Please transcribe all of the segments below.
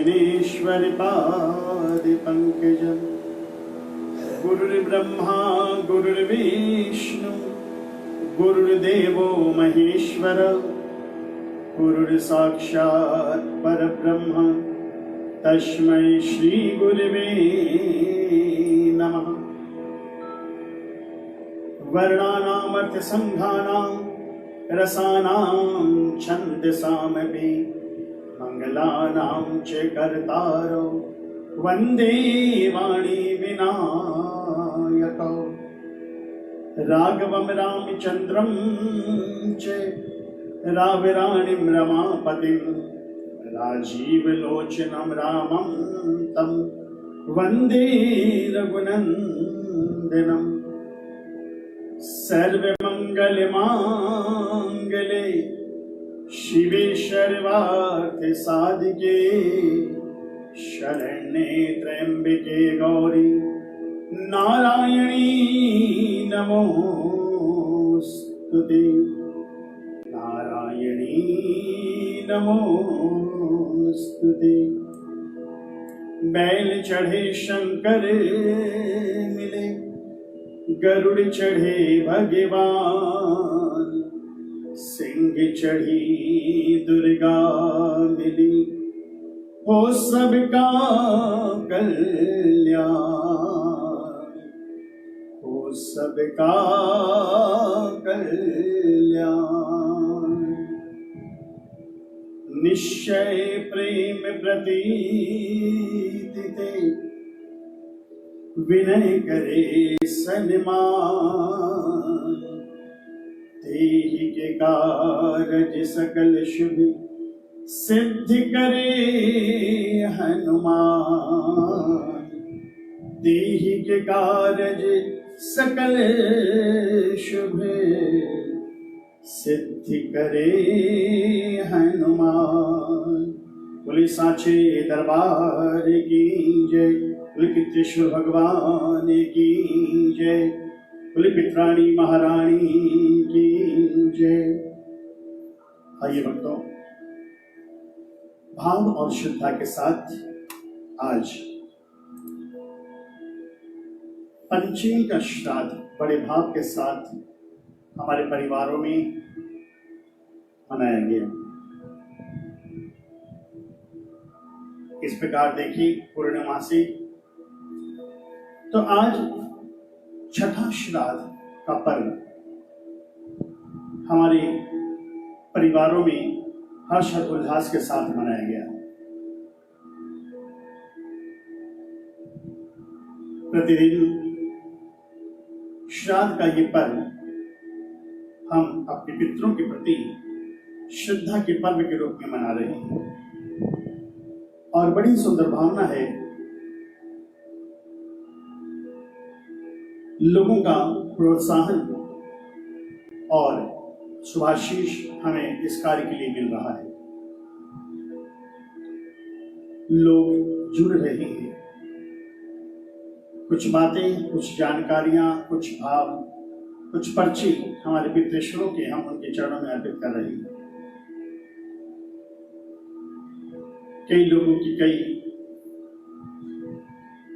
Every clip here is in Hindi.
विघ्नेश्वर पाद पंकजं। गुरुर्ब्रह्मा गुरुर्विष्णु गुरुर्देवो महेश्वर, गुरुर्साक्षात् परब्रह्म तस्मै श्री गुरवे नमः। वर्णानामर्थ संघानां रसानां छन्दसामपि मंगलानां च कर्तारो वन्दे वाणी विनायकौ। राघवं रामचन्द्रं च राविराणीं रमापतिं, राजीवलोचनं रामं तं वन्दे रघुनन्दनम्। सर्वमङ्गलमाङ्गल्ये शिवे सर्वार्थसाधिके, शरण्ये त्र्यम्बके गौरी नारायणी नमोस्तुते। नारायणी नमोस्तुते। बैल चढ़े शंकर मिले, गरुड़ चढ़े भगवान, सिंह चढ़ी दुर्गा मिली, हो सबका कल्याण, हो सबका कल्याण। निश्चय प्रेम प्रतीति विनय करे सन्मान, तेहि के कारज सकल शुभ सिद्धि करे हनुमान। तेहि के कारज सकल शुभ सिद्धि करे हनुमान। बोले साचे दरबार की जय, बोले कृष्ण भगवान की जय, बोले पित्राणी महारानी की जय। आइए भक्तों, भाव और श्रद्धा के साथ आज पंचमी का श्राद्ध बड़े भाव के साथ हमारे परिवारों में मनाया गया। इस प्रकार देखिए, पूर्णमासी तो आज छठा श्राद्ध का पर्व हमारे परिवारों में हर्ष और उल्लास के साथ मनाया गया। प्रतिदिन श्राद्ध का ये पर्व हम अपने पितरों के प्रति श्रद्धा के पर्व के रूप में मना रहे हैं और बड़ी सुंदर भावना है। लोगों का प्रोत्साहन और शुभाशीष हमें इस कार्य के लिए मिल रहा है। लोग जुड़ रहे हैं, कुछ बातें, कुछ जानकारियां, कुछ भाव, कुछ पर्ची हमारे पितृश्वरों के हम उनके चरणों में अर्पित कर रहे हैं। कई लोगों की कई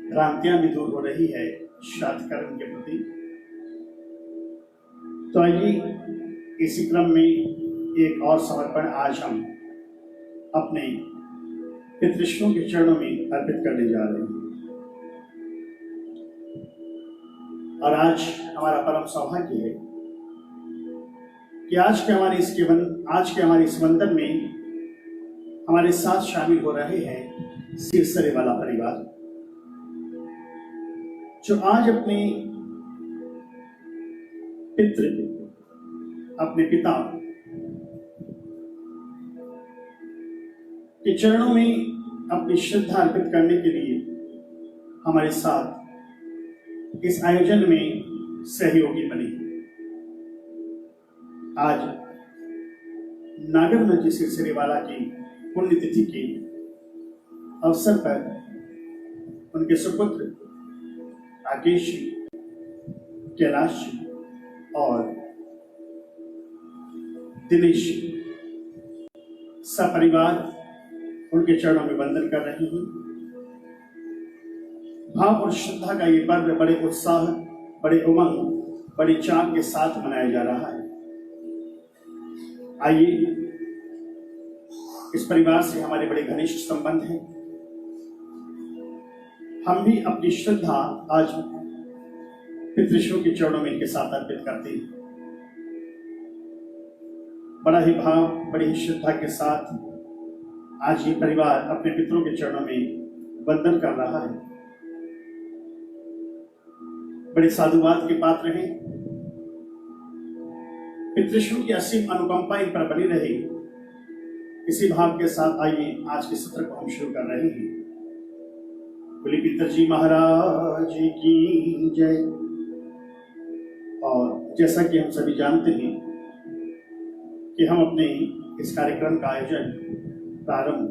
भ्रांतियां भी दूर हो रही है श्राद्ध कर्म के प्रति। तो आइए इसी क्रम में एक और समर्पण आज हम अपने पितृश्वरों के चरणों में अर्पित करने जा रहे हैं। और आज हमारा परम सौभाग्य है कि आज के हमारे इस बंधन में हमारे साथ शामिल हो रहे हैं सिरसरे वाला परिवार, जो आज अपने पिता के चरणों में अपनी श्रद्धा अर्पित करने के लिए हमारे साथ इस आयोजन में सहयोगी बने। आज नागरमल जी सिरसिरेवाला की पुण्यतिथि के अवसर पर उनके सुपुत्र राकेश जी, कैलाश जी और दिनेश सपरिवार उनके चरणों में वंदन कर रहे हैं। भाव और श्रद्धा का ये पर्व बड़े उत्साह, बड़े उमंग, बड़ी चाक के साथ मनाया जा रहा है। आइए, इस परिवार से हमारे बड़े घनिष्ठ संबंध हैं। हम भी अपनी श्रद्धा आज पितृषों के चरणों में इनके साथ अर्पित करते हैं। बड़ा ही भाव, बड़ी ही श्रद्धा के साथ आज ये परिवार अपने पितरों के चरणों में वंदन कर रहा है। बड़े साधुवाद के पात्र हैं। पितृषों की असीम अनुकंपा इन पर बनी रहे, इसी भाव के साथ आइए आज के सत्र को हम शुरू कर रहे हैं। बोले पितरजी महाराज की जय। और जैसा कि हम सभी जानते हैं कि हम अपने इस कार्यक्रम का आयोजन प्रारंभ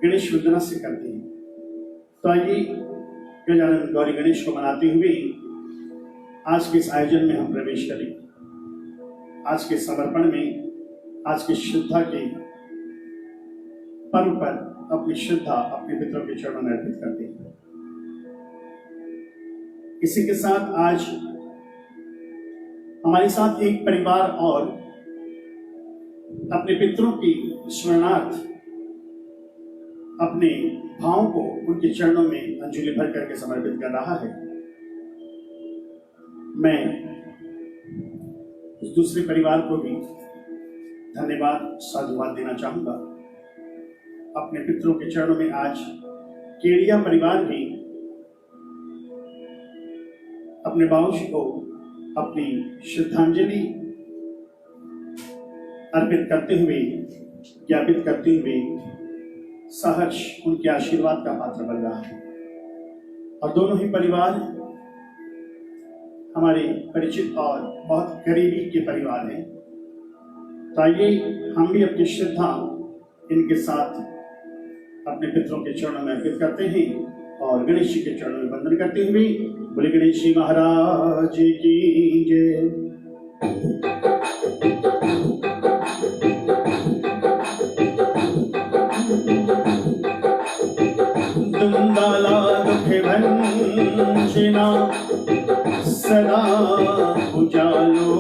गणेश वंदना से करते हैं, तो आइए गजानन गौरी गणेश को मनाते हुए आज के इस आयोजन में हम प्रवेश करें। आज के समर्पण में, आज के श्रद्धा के पर्व पर अपनी श्रद्धा अपने पितरों के चरणों में अर्पित करते हैं। इसी के साथ आज हमारे साथ एक परिवार और अपने पितरों की स्मरणार्थ अपने भावों को उनके चरणों में अंजलि भर करके समर्पित कर रहा है। मैं उस दूसरे परिवार को भी धन्यवाद, साधुवाद देना चाहूंगा। अपने पितरों के चरणों में आज केड़िया परिवार भी अपने बाबूजी को अपनी श्रद्धांजलि अर्पित करते हुए, ज्ञापित करते हुए सहर्ष उनके आशीर्वाद का पात्र बन रहा है। और दोनों ही परिवार हमारे परिचित और बहुत करीबी के परिवार हैं। तो आइए हम भी अपनी श्रद्धा इनके साथ अपने पितरों के चरणों में अर्पित करते हैं और गणेश जी के चरणों में वंदन करते हुए बोले गणेश जी महाराज की जय। दुंदाला दुख भंजना सदा उजालो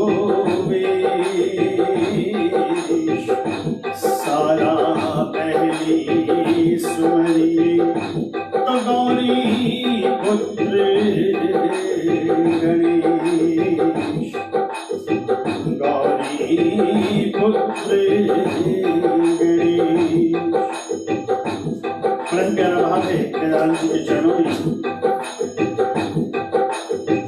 वेश, सारा पहली सुमरी तो गौरी पुत्र गणेश, गौरी पुत्र गणेश। बड़ा प्यारा भाव है गजानन जी के चरणों में।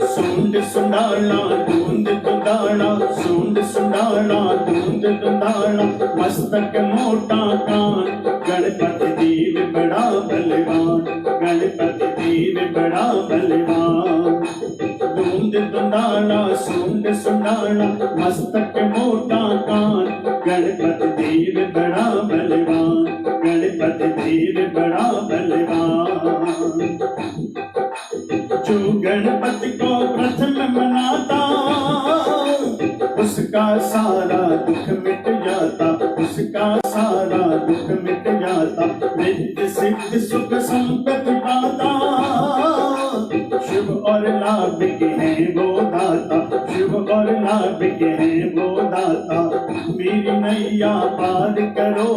सुंड सुंडाला धुंध दुंदाला, सुंड सुंडाला धुंध दुंदाला, मस्तक मोटा कान, गणपति देव बड़ा बलवान, गणपति देव बड़ा बलवान। धुंध दुंदाला सुंड सुंडाला, मस्तक मोटा कान, गणपति देव बड़ा बलवान, गणपति देव बड़ा बलवान। जो गणपति को प्रथम मनाता, उसका सारा दुख मिट जाता, उसका सारा दुख मिट जाता। रिद्धि सिद्धि सुख संपत्ति पाता, शुभ और लाभ के हैं वो दाता, शुभ और लाभ के हैं वो दाता। मेरी नैया पार करो,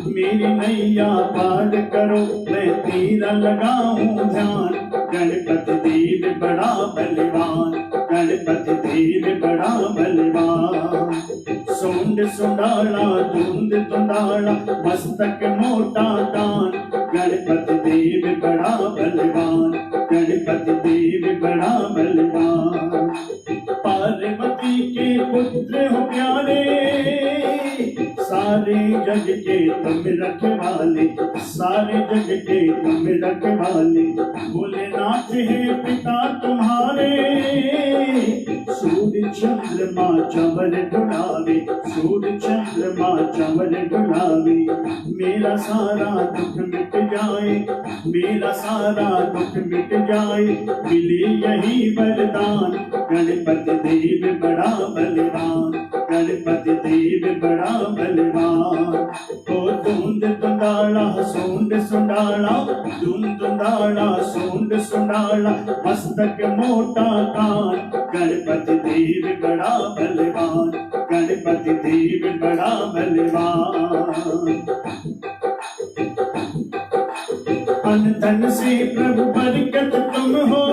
मेरी नैया पार करो, मैं तेरा लगाऊं ध्यान। गणपति देव बड़ा बलवान, गणपति देव बड़ा बलवान। सुंड सुंडाला धुंध दुंदाला, मस्तक मोटा कान, गणपति देव बड़ा बलवान, गणपति देव बड़ा बलवान। पार्वती के पुत्र हो प्यारे, सारे जग के तुम रखवाले, सारे जग के तुम रखवाले। भोलेनाथ है पिता तुम्हारे, सूर्य चंद्रमा चंवर ढुलावे, सूर्य चंद्रमा चंवर ढुलावे। मेरा सारा दुख मिट जाए, मेरा सारा दुख मिट जाए, मिले यही वरदान। गणपति देव बड़ा बलवान, गणपति देव बड़ा बलवान। ओ धुंध धुंधाड़ा सूंड सुंडाड़ा, धुंध धुंधाड़ा सूंड सुंडाड़ा, मस्तक मोटा कान। गणपति देव बड़ा बलवान, गणपति देव बड़ा बलवान। अन्न धन से प्रभु बरकत तुम हो,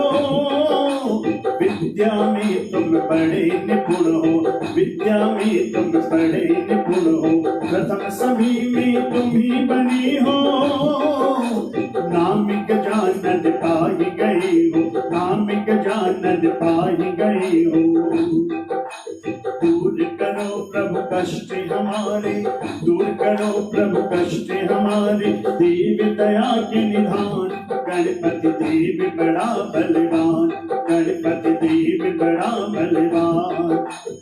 विद्या में तुम बड़े निपुण हो, विद्या में तुम बड़े निपुण हो। प्रथम सभी में तुम ही बने हो, नामिक जानन पाई गए हो, नामिक जानन पाई गए हो। दूर करो प्रभु कष्ट हमारे, दूर करो प्रभु कष्ट हमारे, देव दया के निधान। गणपति देव बड़ा बलवान, गणपति देव बड़ा बलवान।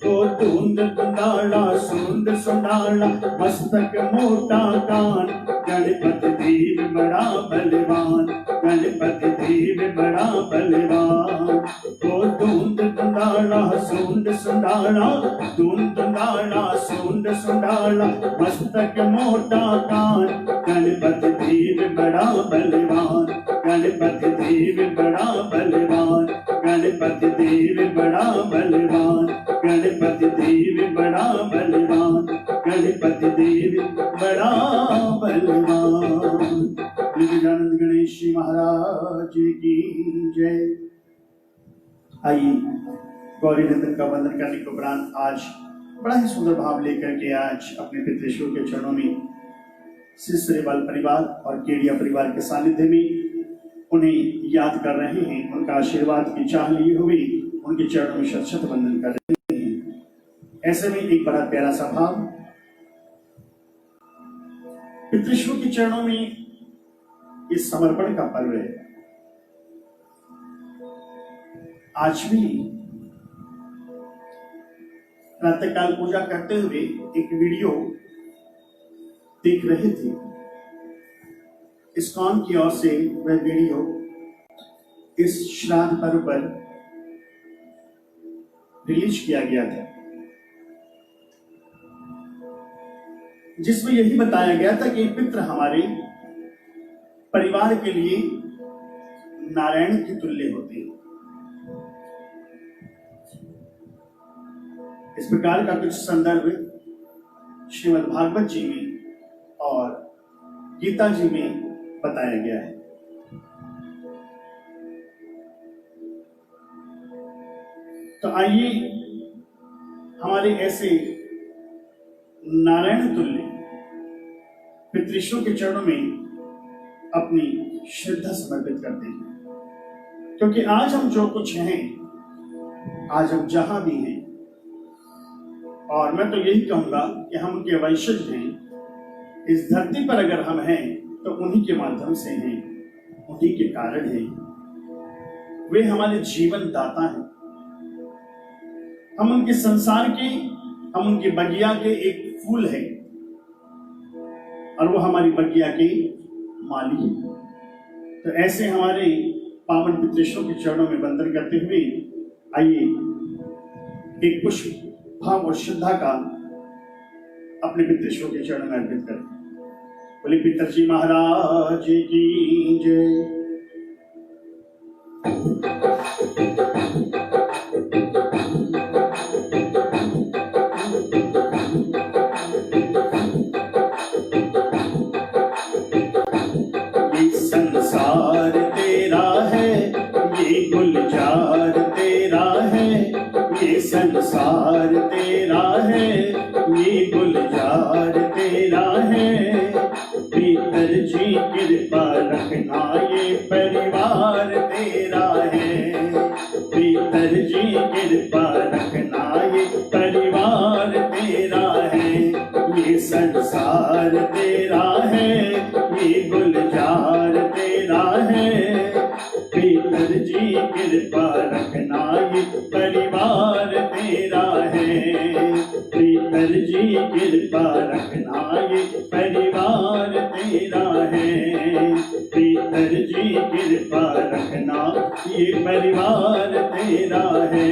ओ धुंध धुंधाड़ा सूंड सुंडाड़ा, मस्तक मोटा कान। गणपति देव बड़ा बलवान, गणपति देव बड़ा बलवान। ओ धुंध धुंधाड़ा सूंड सुंडाड़ा, धुंध धुंधाड़ा सूंड सुंडाड़ा, मस्तक मोटा कान। गणपति देव बड़ा बलवान, गणपति देव बड़ा बलवान, गणपति देव बड़ा बलवान, गणपति देव बड़ा बलवान, गणपति देव बड़ा बलवान। गजानंद गणेश जी महाराज की जय। आइए गौरी नंदन का वंदन करने के उपरांत आज बड़ा ही सुंदर भाव लेकर के आज अपने पितृश्वर के चरणों में श्री श्रीवाल परिवार और केडिया परिवार के सानिध्य में उन्हें याद कर रहे हैं, उनका आशीर्वाद की चाह लिए हुए उनके चरणों में शत शत वंदन कर रहे हैं। ऐसे में एक बड़ा प्यारा सा भाव, पितृश्वर के चरणों में इस समर्पण का पर्व है। आज भी प्रातःकाल पूजा करते हुए एक वीडियो देख रहे थे। इस्कॉन की ओर से वह वीडियो इस श्राद्ध पर्व पर रिलीज किया गया था, जिसमें यही बताया गया था कि पितृ हमारे परिवार के लिए नारायण के तुल्य होते हैं। इस प्रकार का कुछ संदर्भ श्रीमद् भागवत जी में और गीता जी में बताया गया है। तो आइए हमारे ऐसे नारायण तुल्य पितृश्वर के चरणों में अपनी श्रद्धा समर्पित करते हैं, क्योंकि आज हम जो कुछ हैं, आज हम जहां भी हैं, और मैं तो यही कहूंगा कि हम उनके वंशज हैं। इस धरती पर अगर हम हैं तो उन्हीं के माध्यम से हैं, उन्हीं के कारण हैं। वे हमारे जीवन दाता हैं। हम उनके संसार के, हम उनकी बगिया के एक फूल हैं, और वो हमारी बगिया के माली हैं। तो ऐसे हमारे पावन पितृश्वर के चरणों में वंदन करते हुए आइए एक पुष्प भाव और श्रद्धा का अपने पितृश्वर के चरणों में अर्पित करें। बोले पितरजी महाराज की जय। ये संसार तेरा है, ये गुलजार तेरा है, ये संसार तेरा है, ये गुलजार तेरा है। पितर जी कृपा रखना, ये परिवार तेरा है। पितर जी कृपा रखना, ये परिवार तेरा है। ये संसार तेरा है, ये गुलजार तेरा है। पितर जी कृपा रखना, ये परिवार जी कृपा रखना ये परिवार तेरा है। पीतर जी कृपा रखना ये परिवार तेरा है।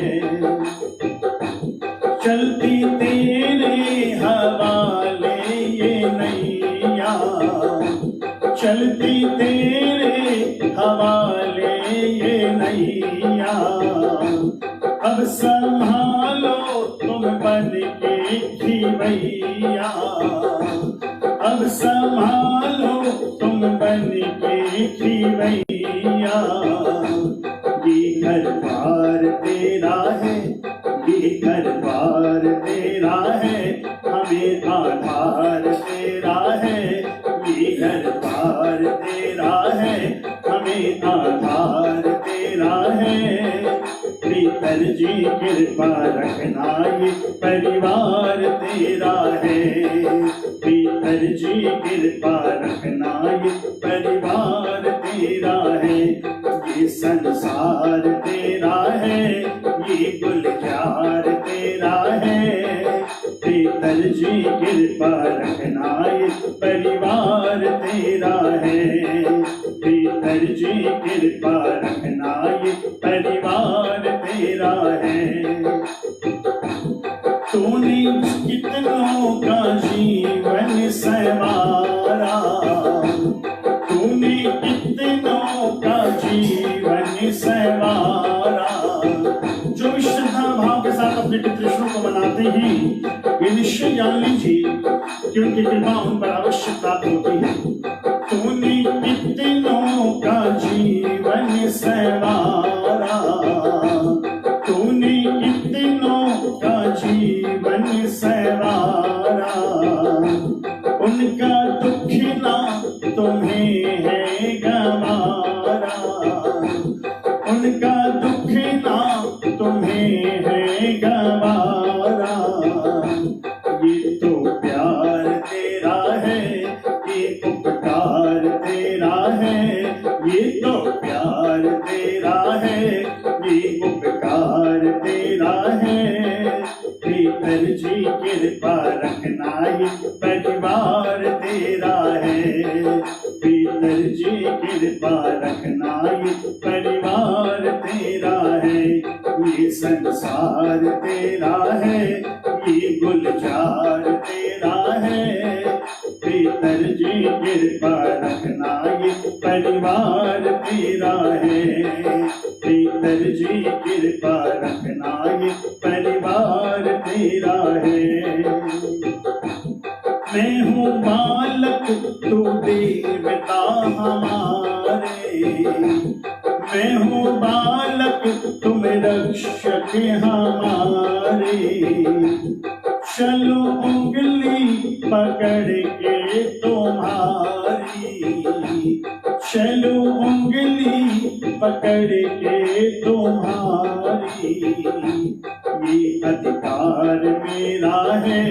चलती तेरे हवाले ये नैया, चलती तेरे हवाले ये नैया। अब संभालो तुम बन के खिवैया, अब संभालो तुम बन के खिवैया। ये घर द्वार तेरा है, ये घर द्वार तेरा है, हमें आधार तेरा है। ये घर द्वार तेरा है, हमें आधार तेरा है। पीतर जी कृपा रखना ये परिवार तेरा है। पीतर जी कृपा रखना ये परिवार तेरा है। ये संसार तेरा है, ये गुलजार तेरा है। पीतर जी कृपा रखना ये परिवार तेरा है। पीतर जी कृपा रखना ये परिवार तेरा है। तूने कितनों का जीवन संवारा, तूने कितनों का जीवन संवारा। जो श्रद्धा भाव के साथ अपने पितृष्णों को मनाते हैं, ये निश्चय जान लीजिए कि उनकी कृपा उन पर अवश्य प्राप्त होती है। तूने कितनों का जीवन संवारा, तूने कितनों का जीवन संवारा। उनका दुख ना तुम्हें है गवारा, उनका दुख ना तुम्हें है गवारा। ये तो प्यार तेरा है, ये उपकार तेरा है। ये तो प्यार तेरा है, ये उपकार तेरा है। पीतर जी कृपा रखना ये परिवार तेरा है। पीतर जी कृपा रखना ये परिवार तेरा है। ये संसार तेरा है, ये गुलजार तेरा है। पीतर जी कृपा रखना ये परिवार तेरा है। पीतर जी कृपा रखना ये परिवार तेरा है। मैं हूँ बालक तू देवता हमारे, मैं हूँ बालक तुम रक्षक हमारे। चलो उंगली पकड़ के तुम्हारी, चलो उंगली पकड़ के तुम्हारी। ये अधिकार मेरा है,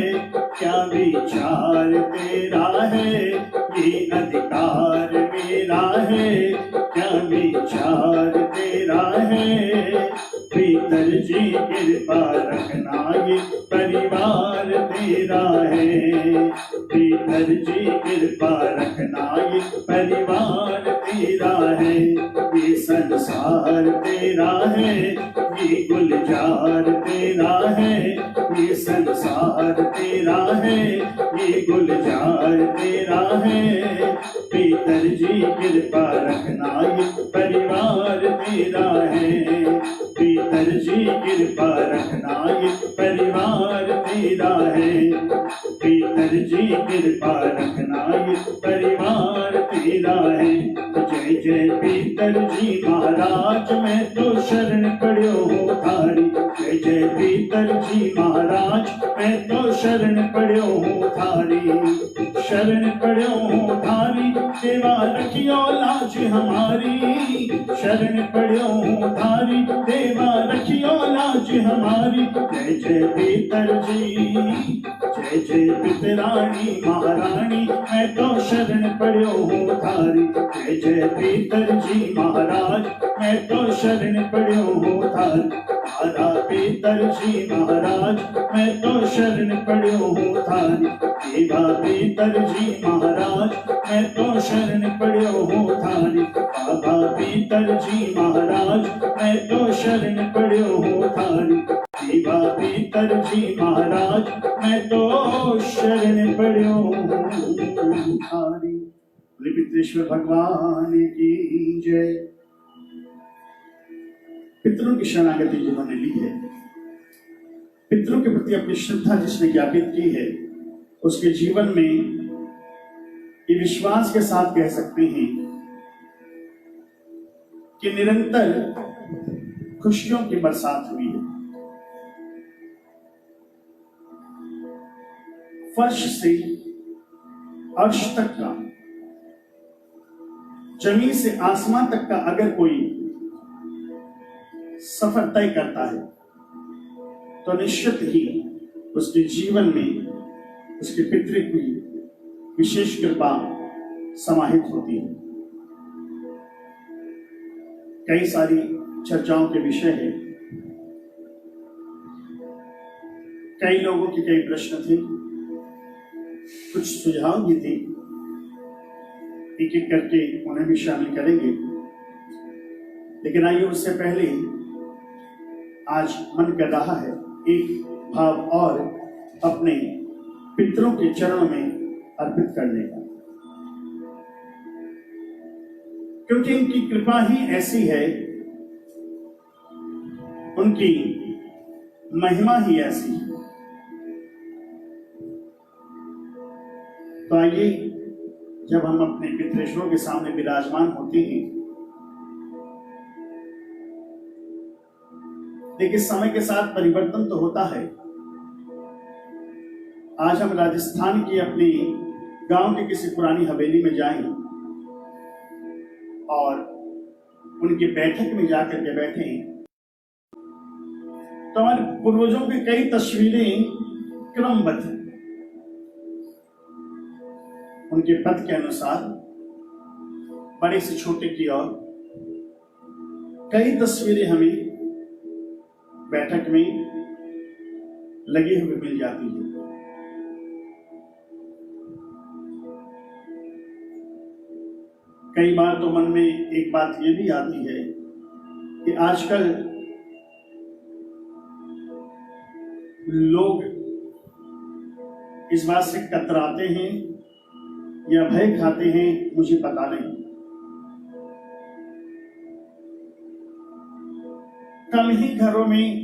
क्या विचार तेरा है। ये अधिकार मेरा है, क्या विचार तेरा है। पीतर जी कृपा रखना ये परिवार तेरा है। पीतर जी कृपा रखना ये परिवार तेरा है। ये संसार तेरा है, ये गुलजार तेरा है। ये संसार तेरा है, ये गुलजार तेरा है। पीतर जी कृपा रखना ये परिवार तेरा है। पीतर जी कृपा रखना ये परिवार तेरा है। पीतर जी कृपा रखना ये परिवार तेरा है। जय जय पीतर जी महाराज, मैं तो शरण पड़ो हूँ थारी। जय जय पीतर जी महाराज, मैं तो शरण पड़ो हूँ थारी। शरण पड़ो हूँ थारी, सेवा रखियो लाज हमारी। शरण पड़ो हूँ थारी, सेवा रखियो लाज हमारी। जय जय पीतर जी, जय जय पितरानी महारानी, मैं तो शरण पड़ो हूँ थारी। जय जय पीतर जी महाराज, मैं तो शरण पड़ो हूँ थारी। तारा पितरजी महाराज मैं तो शरण पड़ियो हूँ थारी। देवा पितरजी महाराज मैं तो शरण पड़ियो हूँ थारी। बाबा पितरजी महाराज मैं तो शरण पड़ियो हूँ थारी। देवा पितरजी महाराज मैं तो शरण पड़ियो हूँ थारी। पितरेश्वर भगवान की जय। पितरों की शरणागति जिन्होंने ली है, पितरों के प्रति अपनी श्रद्धा जिसने ज्ञापित की है, उसके जीवन में ये विश्वास के साथ कह सकते हैं कि निरंतर खुशियों की बरसात हुई है। फर्श से अर्श तक का, जमीन से आसमान तक का अगर कोई सफर तय करता है तो निश्चित ही उसके जीवन में उसके पितृ की विशेष कृपा समाहित होती है। कई सारी चर्चाओं के विषय है, कई लोगों के कई प्रश्न थे, कुछ सुझाव भी थे, एक एक करके उन्हें भी शामिल करेंगे। लेकिन आइए उससे पहले आज मन कर रहा है एक भाव और अपने पितरों के चरणों में अर्पित करने का, क्योंकि इनकी कृपा ही ऐसी है, उनकी महिमा ही ऐसी है। तो आइए जब हम अपने पितरेश्वरों के सामने विराजमान होते हैं, देखिए समय के साथ परिवर्तन तो होता है। आज हम राजस्थान की अपनी गांव की किसी पुरानी हवेली में जाएं और उनकी बैठक में जाकर के बैठें तो हमारे पूर्वजों की कई तस्वीरें क्रमबद्ध, उनके पद के अनुसार बड़े से छोटे की ओर कई तस्वीरें हमें बैठक में लगे हुए मिल जाती है। कई बार तो मन में एक बात ये भी आती है कि आजकल लोग इस बात से कतराते हैं या भय खाते हैं, मुझे पता नहीं। कम ही घरों में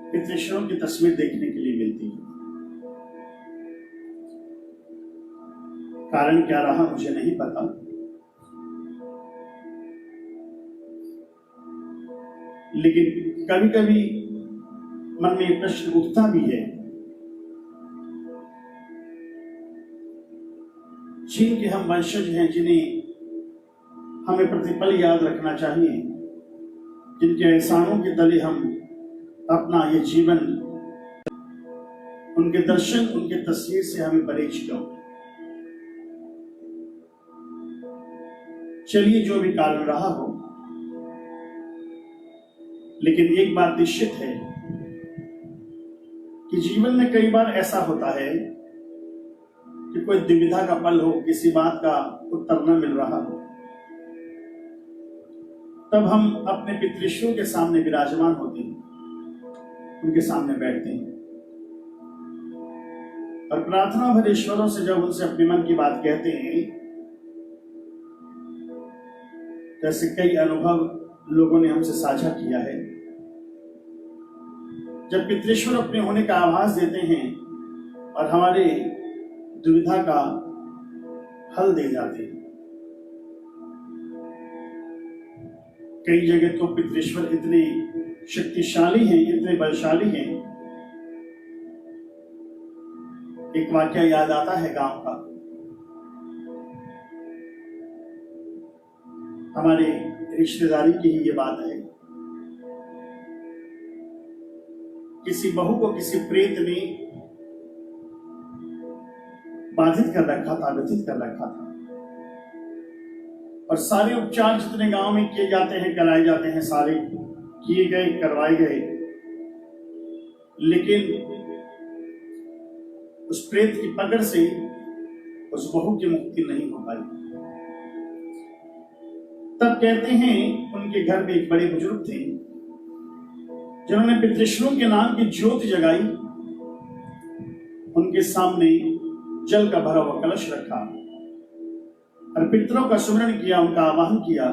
पितृश्वरों की तस्वीर देखने के लिए मिलती है। कारण क्या रहा मुझे नहीं पता, लेकिन कभी कभी मन में प्रश्न उठता भी है, जिनके हम वंशज हैं, जिन्हें हमें प्रतिपल याद रखना चाहिए, जिनके एहसानों के तले हम अपना ये जीवन, उनके दर्शन, उनके तस्वीर से हमें परहेज क्यों। चलिए जो भी कारण रहा हो, लेकिन एक बात निश्चित है कि जीवन में कई बार ऐसा होता है कि कोई दुविधा का पल हो, किसी बात का उत्तर न मिल रहा हो, तब हम अपने पितृश्वरों के सामने विराजमान होते हैं, उनके सामने बैठते हैं और प्रार्थना भरे ईश्वरों से जब उनसे अपने मन की बात कहते हैं, जैसे कई अनुभव लोगों ने हमसे साझा किया है, जब पितृश्वर अपने होने का आभास देते हैं और हमारे दुविधा का हल दे जाते हैं। कई जगह तो पितृश्वर इतने शक्तिशाली हैं, इतने बलशाली हैं। एक वाक्य याद आता है गांव का, हमारे रिश्तेदारी की ही ये बात है। किसी बहू को किसी प्रेत ने बाधित कर रखा था, व्यथित कर रखा था, और सारे उपचार जितने गांव में किए जाते हैं, कराए जाते हैं, सारे किए गए, करवाए गए, लेकिन उस प्रेत की पकड़ से उस बहू की मुक्ति नहीं हो पाई। तब कहते हैं उनके घर में एक बड़े बुजुर्ग थे जिन्होंने पितृष्णु के नाम की ज्योति जगाई, उनके सामने जल का भरा हुआ कलश रखा और पितरों का सुमरण किया, उनका आवाहन किया।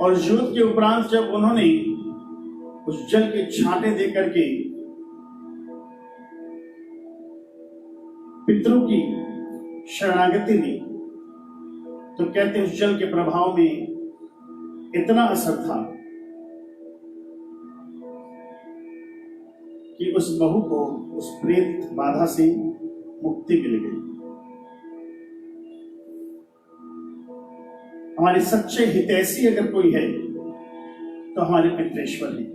और ज्योति के उपरांत जब उन्होंने उस जल के छांटे दे करके पितरों की शरणागति ली, तो कहते हैं उस जल के प्रभाव में इतना असर था कि उस बहू को उस प्रेत बाधा से मुक्ति मिल गई। हमारे सच्चे हितैषी अगर कोई है तो हमारे पितृश्वर हैं।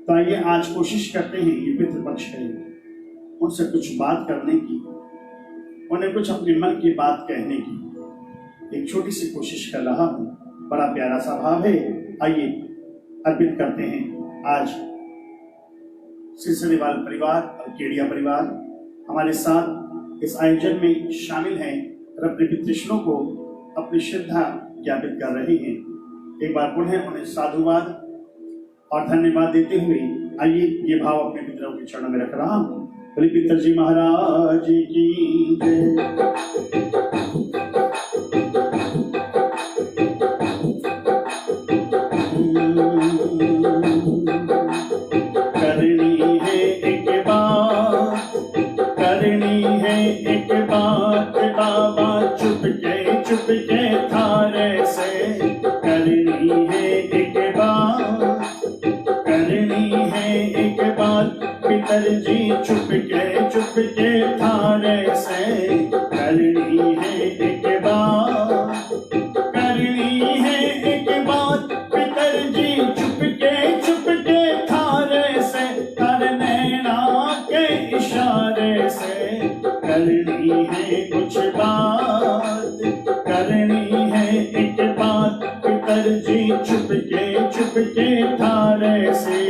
तो आइए आज कोशिश करते हैं ये पितृपक्ष है उनसे कुछ बात करने की, उन्हें कुछ अपने मन की बात कहने की एक छोटी सी कोशिश कर रहा हूं। बड़ा प्यारा सा भाव है, आइए अर्पित करते हैं। आज सिलसिलेवाल परिवार और केडिया परिवार हमारे साथ इस आयोजन में शामिल हैं और अपने पितृष्णों को अपनी श्रद्धा ज्ञापित कर रहे हैं। एक बार पुनः उन्हें साधुवाद और धन्यवाद देते हुए आइए ये भाव अपने पितरों के चरणों में रख रहा हूं। बोले पितरजी महाराज की जय। करनी है एक बात, करनी है एक बात बाबा चुपके थारे से। करनी है एक बात, करनी है एक बात पितरजी चुपके थारे से। करनी है एक बात, करनी है एक बात पितरजी चुपके थारे से। हर नैना के इशारे से करनी है कुछ बात, करनी है एक बात पितरजी चुपके थारे से।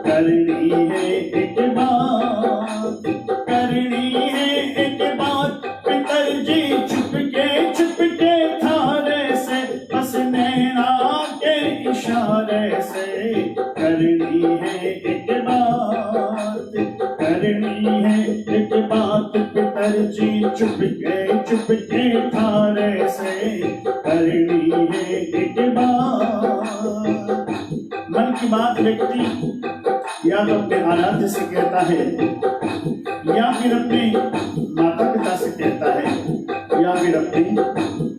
करनी है एक बात, करनी है एक बात पितरजी चुपके थारे से। बस नैना के इशारे से करनी है एक बात, करनी है एक बात पितरजी चुपके थारे से। करनी है एक बात। मन की बात व्यक्ति या तो अपने आराध्य से कहता है या फिर अपने माता पिता से कहता है या फिर अपने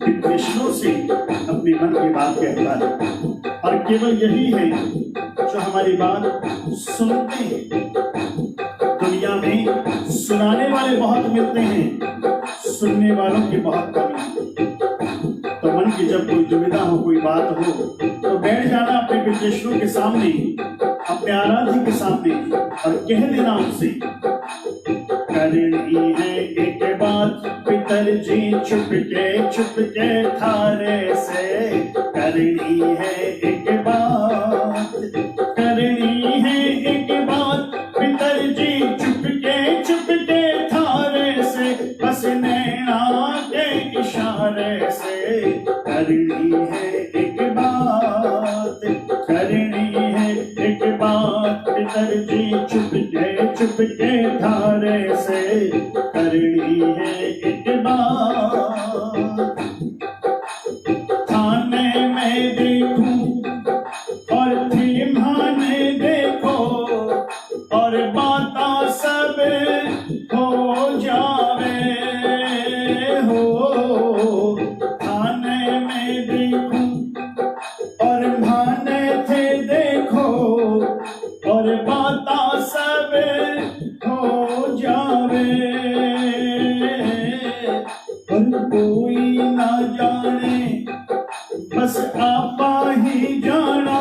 पितृष्णों से अपने मन की बात कहता है। और केवल यही है जो हमारी बात सुनते हैं। दुनिया में सुनाने वाले बहुत मिलते हैं, सुनने वालों की बहुत कमी। तो मन की जब कोई दुविधा हो, कोई बात हो, तो बैठ जाना अपने पितृष्णों के सामने, अपने आराध्य के सामने और कह देना उनसे। करनी है एक बात पितरजी चुपके थारे से। करनी है एक बात, करनी है एक बात पितरजी चुपके थारे से। बस नैना के इशारे से करनी है एक बात, करनी है एक बात पितरजी चुपके थारे से। करनी है एक बात। थाने में देखूं और थी माने देखो और बाता सब हो जावे हो। थाने में देखूं और भाने थे देखो और बाता सब हो जावे। और कोई ना जाने बस आपा ही जाना,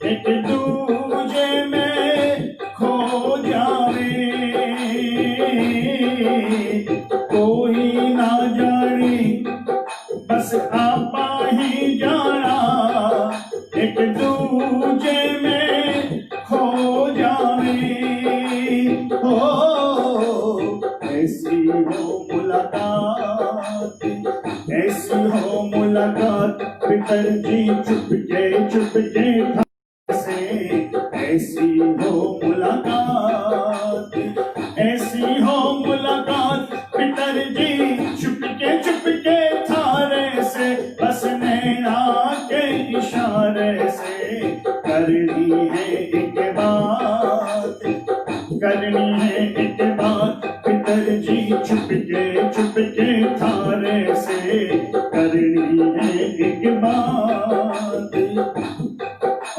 एक दूजे में खो जावे। कोई ना जाने बस आपा ही जाना, एक दूजे में मुलाकात पितरजी चुपके से, ऐसी हो मुलाकात, ऐसी हो मुलाकात पितरजी चुपके थारे से, बस नैना के इशारे से करनी है एक बात, करनी है एक बात पितरजी चुपके थारे से करनी है एक बात।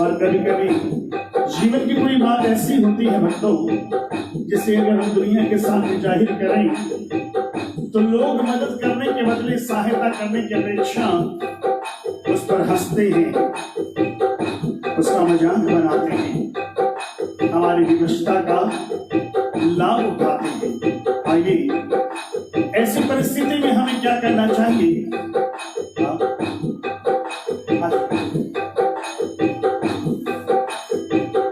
और कभी कभी जीवन की कोई बात ऐसी होती है भक्तों, जिसे अगर हम दुनिया के सामने जाहिर करें तो लोग मदद करने के बदले सहायता करने की अपेक्षा उस पर हंसते हैं, उसका मजाक बनाते हैं, हमारी विवशता का लाभ उठाते हैं। आइए ऐसी परिस्थिति में हमें क्या करना चाहिए?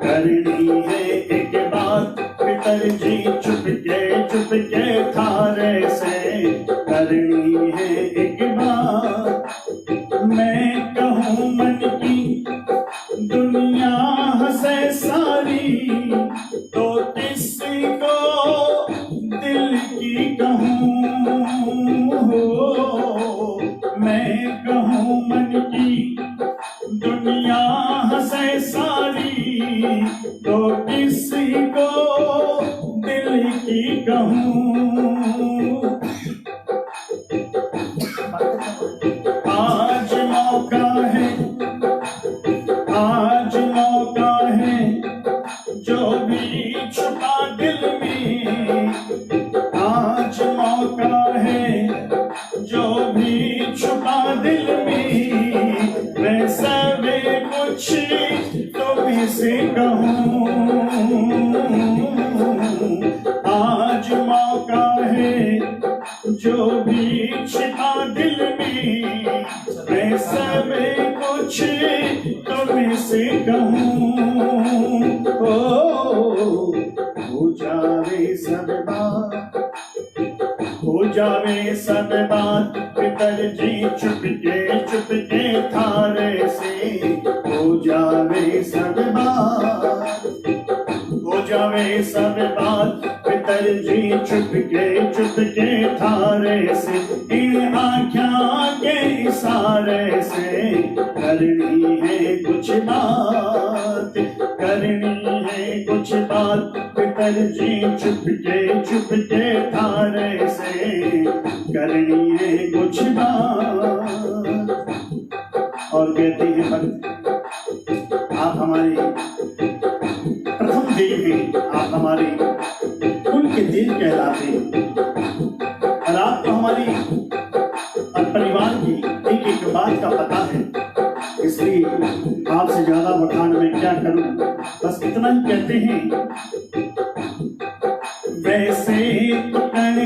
करनी है एक बात पितरजी चुपके थारे से करनी है एक बात। मैं कहूँ मन की दुनिया हंसे सारी, तो किसी को दिल की कहूँ हो। मैं कहूँ मन की दुनिया हंसे सारी, तो किसी को दिल की कहूँ। आज मौका है, आज मौका है, जो भी छुपा दिल में, आज मौका है, जो भी छुपा दिल में, मैं सब कुछ तुम्हें से कहूँ। आज मौका है, जो भी छिपा दिल में, मैं सब कुछ तुम्हें से कहूँ। हो जावे सब बात, हो जावे सब बात पितरजी चुपके थारे से, हो जावे सब बात, हो जावे सब बात पितरजी चुपके थारे से, इन आँखों के इशारे से करनी है कुछ बात, करनी है कुछ बात पितरजी चुपके थारे से करनी है कुछ बात। और कहते हैं भक्त आप हमारे प्रथम देव हैं, आप हमारे कुल के देव कहलाते हैं, और आपको हमारी परिवार की एक एक बात का पता है, इसलिए आपसे ज्यादा बखान में क्या करूं, बस इतना ही कहते हैं। वैसे तो कहने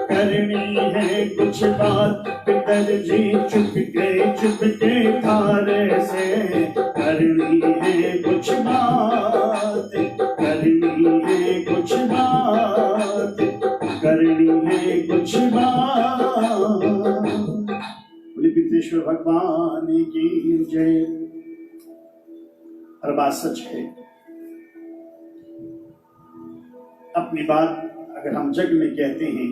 करनी है कुछ बात पितरजी चुपके थारे से करनी है कुछ बात, करनी है कुछ बात, करनी है कुछ बात। बोले पितरेश्वर भगवान की जय। हर बात सच है। अपनी बात अगर हम जग में कहते हैं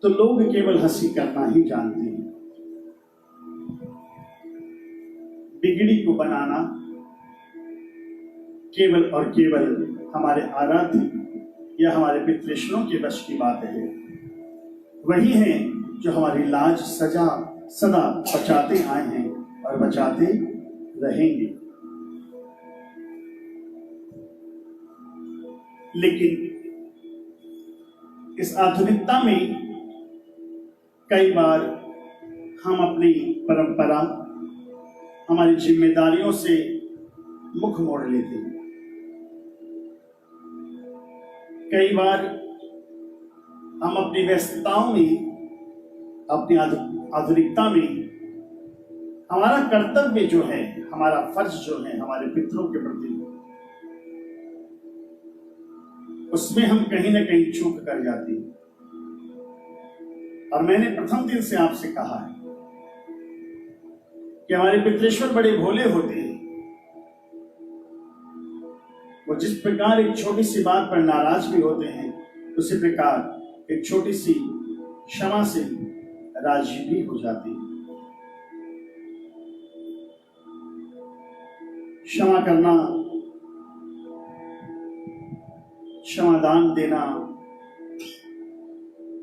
तो लोग केवल हंसी करना ही जानते हैं। बिगड़ी को बनाना केवल और केवल हमारे आराध्य या हमारे पितृष्णों के वश की बात है। वही है जो हमारी लाज सजा सदा बचाते आए हैं और बचाते रहेंगे। लेकिन इस आधुनिकता में कई बार हम अपनी परंपरा, हमारी जिम्मेदारियों से मुख मोड़ लेते हैं। कई बार हम अपनी व्यस्तताओं में, अपनी आधुनिकता में हमारा कर्तव्य जो है, हमारा फर्ज जो है हमारे पितरों के प्रति, उसमें हम कहीं ना कहीं चूक कर जाते हैं। और मैंने प्रथम दिन से आपसे कहा है कि हमारे पितरेश्वर बड़े भोले होते हैं। वो जिस प्रकार एक छोटी सी बात पर नाराज भी होते हैं, उसी प्रकार एक छोटी सी क्षमा से राजी भी हो जाती है। क्षमा करना, क्षमादान देना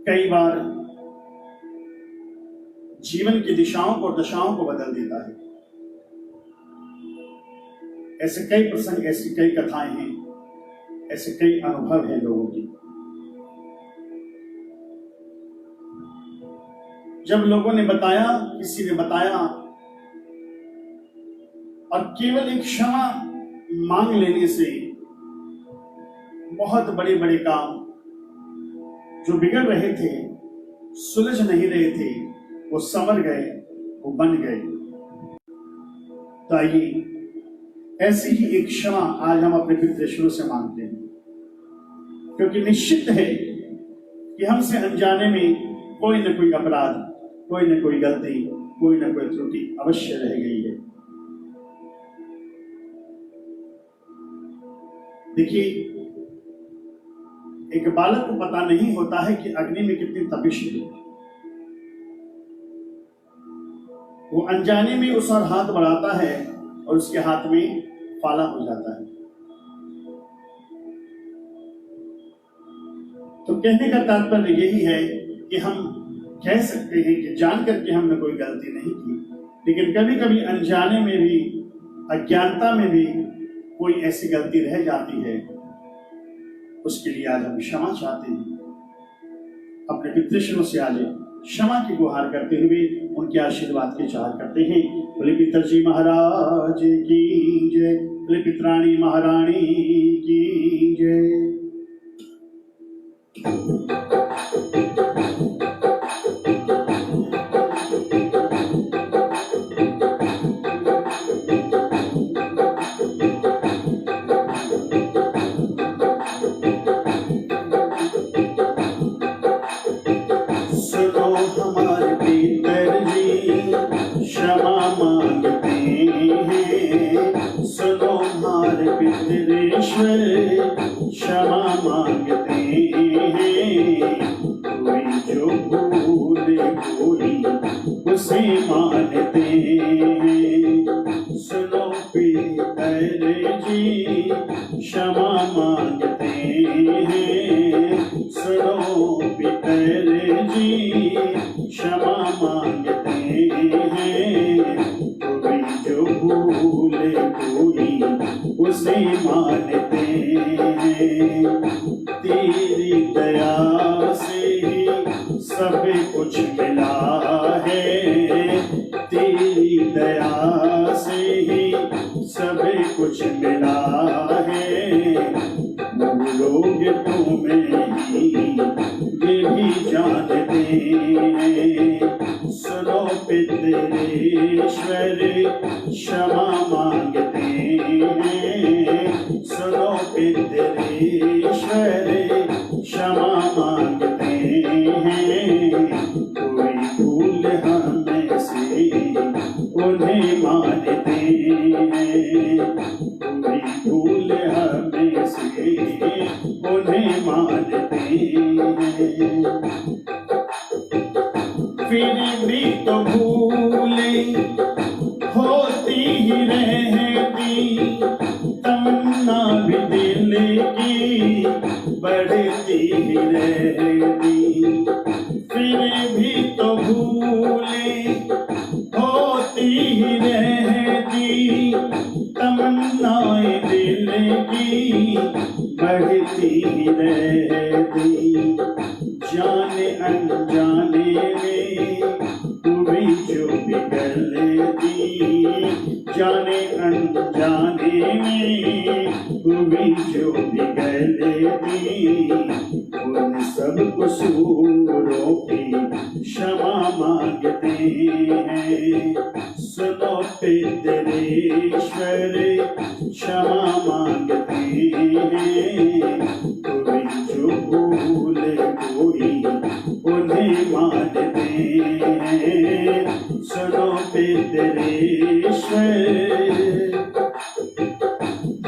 कई बार जीवन की दिशाओं और दशाओं को बदल देता है। ऐसे कई प्रसंग, ऐसी कई कथाएं हैं, ऐसे कई अनुभव हैं लोगों की। जब लोगों ने बताया, किसी ने बताया और केवल एक क्षमा मांग लेने से बहुत बड़े बड़े काम जो बिगड़ रहे थे, सुलझ नहीं रहे थे, वो संवर गए, वो बन गए। तो आइए ऐसी ही एक क्षमा आज हम अपने पितृश्वरों से मांगते हैं, क्योंकि निश्चित है कि हमसे अनजाने में कोई न कोई अपराध, कोई न कोई गलती, कोई न कोई त्रुटि अवश्य रह गई है। देखिए, एक बालक को पता नहीं होता है कि अग्नि में कितनी तपिश है। वो अनजाने में उस और हाथ बढ़ाता है और उसके हाथ में पाला हो जाता है। तो कहने का तात्पर्य यही है कि हम कह सकते हैं कि जानकर के हमने कोई गलती नहीं की, लेकिन कभी कभी अनजाने में भी, अज्ञानता में भी कोई ऐसी गलती रह जाती है। उसके लिए आज हम क्षमा चाहते हैं। अपने पितृश्वरों से आज क्षमा की गुहार करते हुए उनके आशीर्वाद की चाह करते हैं। बोले पितरजी महाराज की जय, बोले पितराणी महारानी की जय। क्षमा मांगते हैं, कोई जो भूले कोई उसे मानते हैं। सुनो पितर जी क्षमा मांगते हैं, सुनो पितर जी क्षमा मांगते हैं। कोई जो भूले कोई उसे मानते हैं। तेरी दया से ही सब कुछ मिला है, तेरी दया से ही सब कुछ मिला है। लोग तुम्हें ही ये भी जानते हैं, फिर भी तो भूले होती ही रहती, तमन्ना भी दिल की बढ़ती ही रहती। फिर भी तो भूले होती ही रहती, तमन्नाएं दिल की बढ़ती ही रहती। जाने अनजाने में भी जो बिगड़ती, जाने अनजाने में भी जो बिगड़ती, उन सब कसूरों की क्षमा मांगते हैं। सुनो पितरेश्वर क्षमा मांगते हैं। कोई जो भूल कोई उन्हें मानते हैं। सुनो पितरेश्वर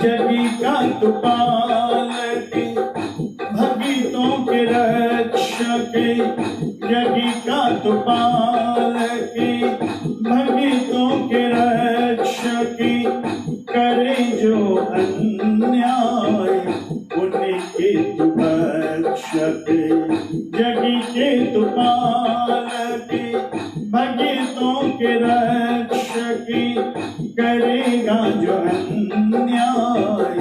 जगी का तू पालक, भगितों के रक्षक, जगी का तू पालक, भगितों के रक्षक, करे जो अन्याय उनके तू भक्षक। जगी के तू पालक, भगितों के रक्षक, करेगा जो अन्याय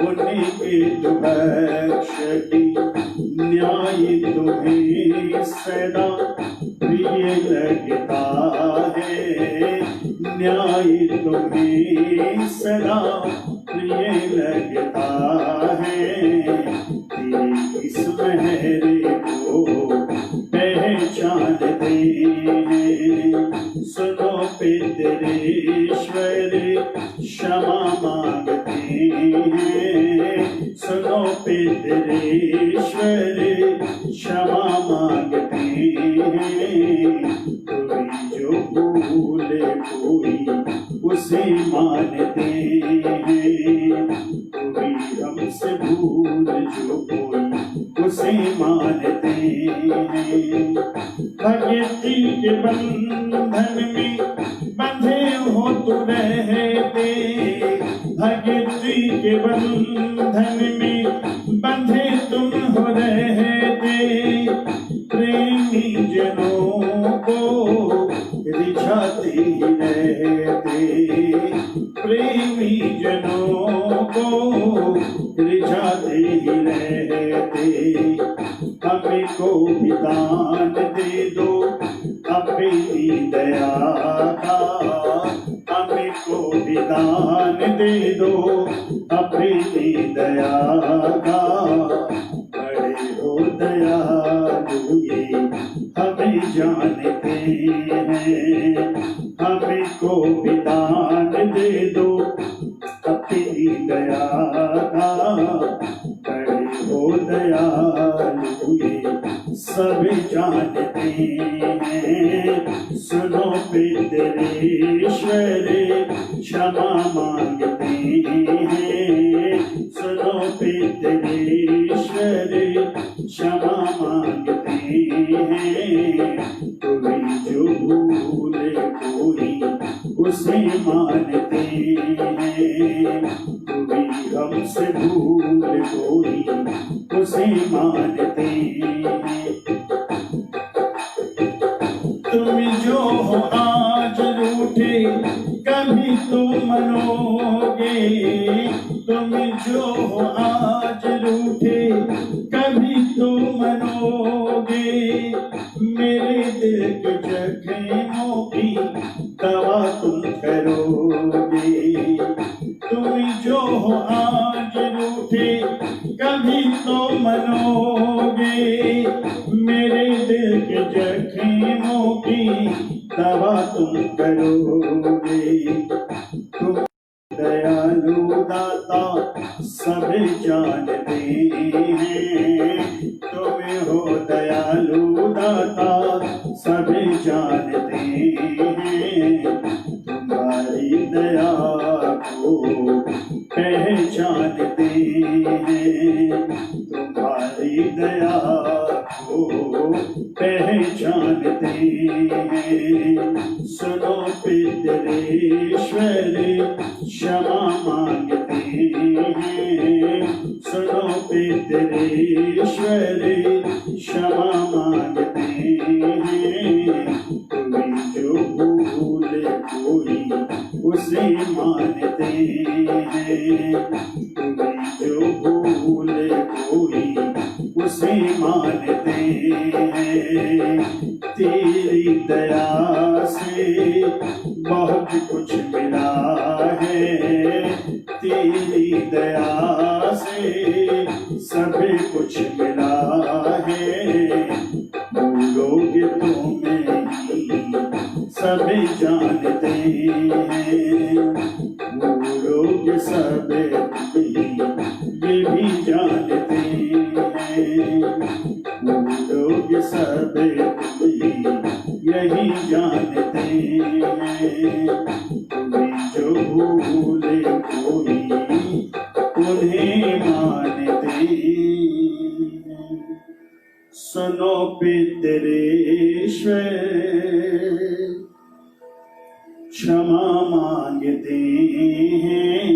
उनके तू भक्षक। न्याय तुम्हें सदा प्रिय लगता है, न्याय तुम्हें सदा प्रिय लगता है। तेरी इस मेहरे को पहचानते हैं। सुनो पितरेश्वर क्षमा मांगते हैं। सुनो पितरेश्वर क्षमा मांगते हैं। कोई जो भूले कोई उसे मानते हैं। कोई हमसे भूल जो कोई उसे मानते हैं। भक्ति के बंधन में बंधे हो तो रहते, भक्ति के बंधन में बंधे तुम हो रहते। प्रेमी जनों को रिझाते ही रहते, प्रेमी जनों को रिझाते ही रहते। हमें को भी दान दे दो अपनी दया का, हमें को भी दान दे दो अपनी दया का। बड़े हो दयालु ये हमें जानते हैं। हमें को भी दान दे दो अपनी दया का। बड़े हो दयालु ये सब जानते हैं। सुनो पितरेश्वर क्षमा मांगते हैं। सुनो पितरेश्वर क्षमा मांगते हैं। कोई जो भूले कोई उसे मानते हैं। कोई हमसे भूल कोई उसे मानते हैं। तुम जो हो आज रूठे कभी तो मनोगे, तुम जो हो आज रूठे कभी तो मनोगे। मेरे दिल के जख्मों की दवा तुम करोगे। तुम जो हो आज रूठे कभी तो मनोगे। मेरे दिल के जख्मों की दवा तुम करोगे। तुम दयालु दाता सब जानते हैं। तुम हो दयालु दाता सब जानते हैं। तुम्हारी दया को पहचानते हैं। तुम्हारी दया को पहचानते हैं। सुनो पितरेश्वर क्षमा मांगते हैं। सुनो पितरेश्वर क्षमा मांगते हैं। कोई जो भूल कोई उसे मानते हैं। कोई जो भूल कोई उसे मानते हैं। तेरी दया से बहुत कुछ मिला है। तेरी दया से सब कुछ मिला है। भूलोगे तो मैं ही सब जानते हैं। भूलोगे सब ये भी जानते हैं। भूलोग सब यही जानते हैं। कोई जो भूले कोई उन्हें मानते हैं। सुनो पितरेश्वर क्षमा मांगते हैं।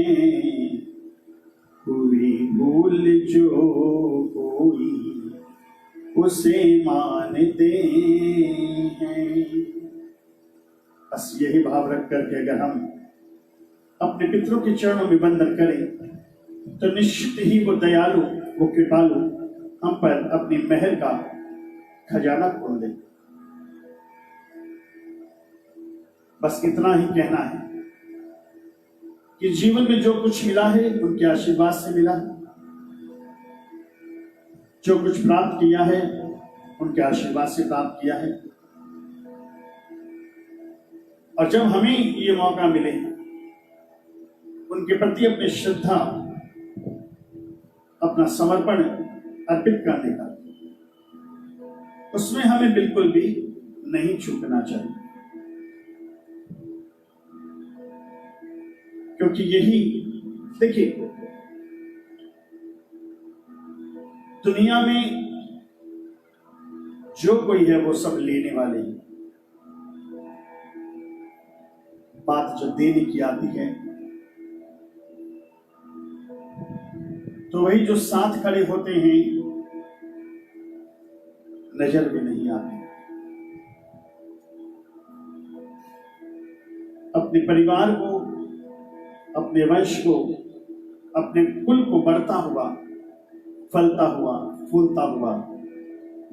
कोई भूल जो कोई उसे मानते हैं। बस यही भाव रख करके अगर हम अपने पितरों के चरणों में बंधन करें तो निश्चित ही वो दयालु, वो कृपालु हम पर अपनी मेहर का खजाना खोल दे। बस इतना ही कहना है कि जीवन में जो कुछ मिला है उनके आशीर्वाद से मिला है। जो कुछ प्राप्त किया है उनके आशीर्वाद से प्राप्त किया है। और जब हमें ये मौका मिले उनके प्रति अपनी श्रद्धा, अपना समर्पण अर्पित करने का, उसमें हमें बिल्कुल भी नहीं चूकना चाहिए। क्योंकि यही देखिए, दुनिया में जो कोई है वो सब लेने वाले हैं। बात जब देने की आती है तो वही जो साथ खड़े होते हैं नजर भी नहीं आते। अपने परिवार को, अपने वंश को, अपने कुल को बढ़ता हुआ, फलता हुआ, फूलता हुआ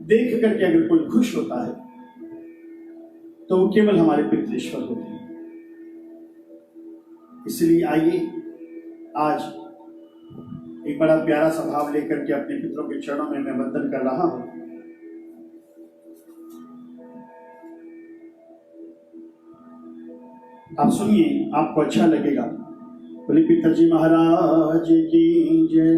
देख करके अगर कोई खुश होता है तो वो केवल हमारे पितृश्वर होते हैं। इसलिए आइए आज एक बड़ा प्यारा सा भाव लेकर के अपने पितरों के चरणों में मैं वंदन कर रहा हूं। आप सुनिए, आपको अच्छा लगेगा। बोले पिताजी महाराज की जय।